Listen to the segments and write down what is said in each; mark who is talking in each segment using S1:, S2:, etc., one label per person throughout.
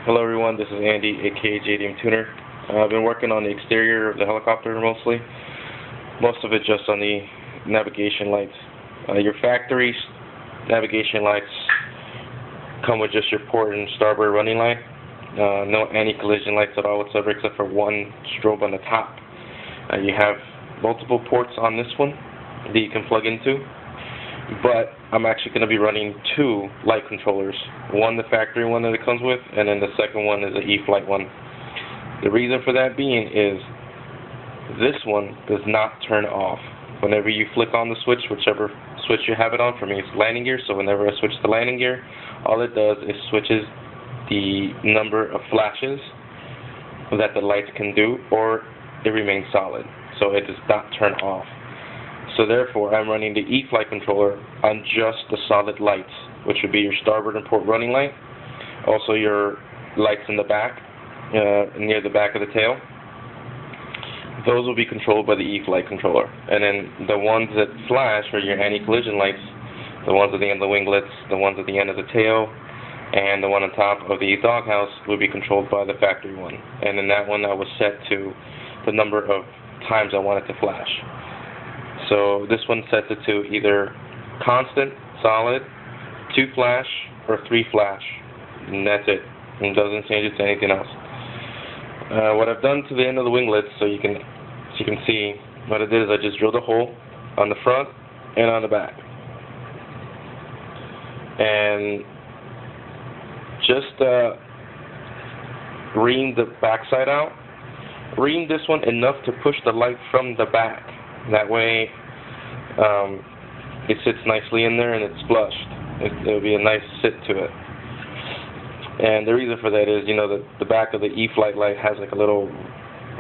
S1: Hello everyone, this is Andy, aka JDM Tuner. I've been working on the exterior of the helicopter mostly. Most of it just on the navigation lights. Your factory navigation lights come with just your port and starboard running light. No anti-collision lights at all whatsoever except for one strobe on the top. You have multiple ports on this one that you can plug into. But I'm actually going to be running two light controllers. One, the factory one that it comes with, and then the second one is the E-Flight one. The reason for that being is this one does not turn off. Whenever you flick on the switch, whichever switch you have it on, for me it's landing gear, so whenever I switch to landing gear, all it does is switches the number of flashes that the lights can do, or it remains solid. So it does not turn off. So therefore, I'm running the E-Flight controller on just the solid lights, which would be your starboard and port running light, also your lights in the back, near the back of the tail. Those will be controlled by the E-Flight controller. And then the ones that flash are your anti-collision lights, the ones at the end of the winglets, the ones at the end of the tail, and the one on top of the doghouse will be controlled by the factory one. And in that one, I was set to the number of times I want it to flash. So this one sets it to either constant, solid, 2 flash, or 3 flash. And that's it. It doesn't change it to anything else. What I've done to the end of the winglets, so you can see what I did is I just drilled a hole on the front and on the back. And just reamed the backside out. Reamed this one enough to push the light from the back. That way, it sits nicely in there and it's flushed. It'll be a nice sit to it. And the reason for that is, you know, the back of the E-Flight light has like a little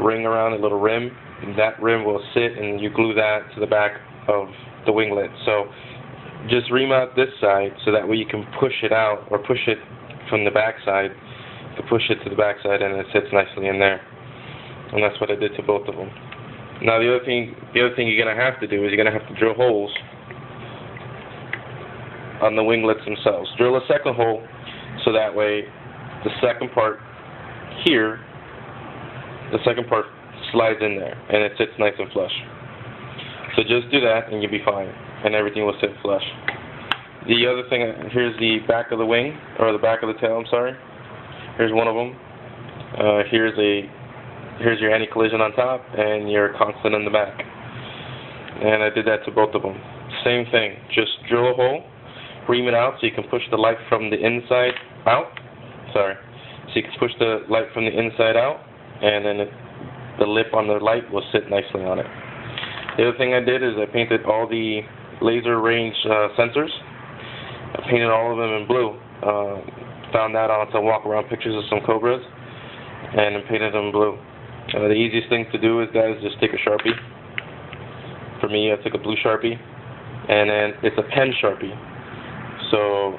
S1: ring around, a little rim. And that rim will sit, and you glue that to the back of the winglet. So just ream out this side so that way you can push it out, or push it from the back side to push it to the back side, and it sits nicely in there. And that's what I did to both of them. Now the other thing you're going to have to do is you're going to have to drill holes on the winglets themselves. Drill a second hole so that way the second part here, the second part slides in there and it sits nice and flush. So just do that and you'll be fine, and everything will sit flush. The other thing, here's the back of the wing, or the back of the tail, I'm sorry. Here's one of them. Here's your anti-collision on top and your constant in the back. And I did that to both of them. Same thing, just drill a hole, ream it out so you can push the light from the inside out. So you can push the light from the inside out, and then the lip on the light will sit nicely on it. The other thing I did is I painted all the laser range sensors. I painted all of them in blue. Found that on some walk-around pictures of some Cobras, and I painted them in blue. The easiest thing to do is, guys, just take a Sharpie. For me, I took a blue Sharpie, and then it's a pen Sharpie. So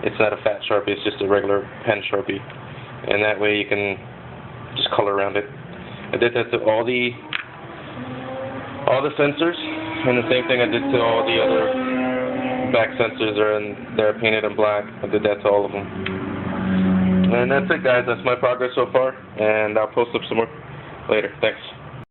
S1: it's not a fat Sharpie, it's just a regular pen Sharpie. And that way you can just color around it. I did that to all the sensors, and the same thing I did to all the other back sensors they're painted in black. I did that to all of them. And that's it, guys. That's my progress so far, and I'll post up some more later. Thanks.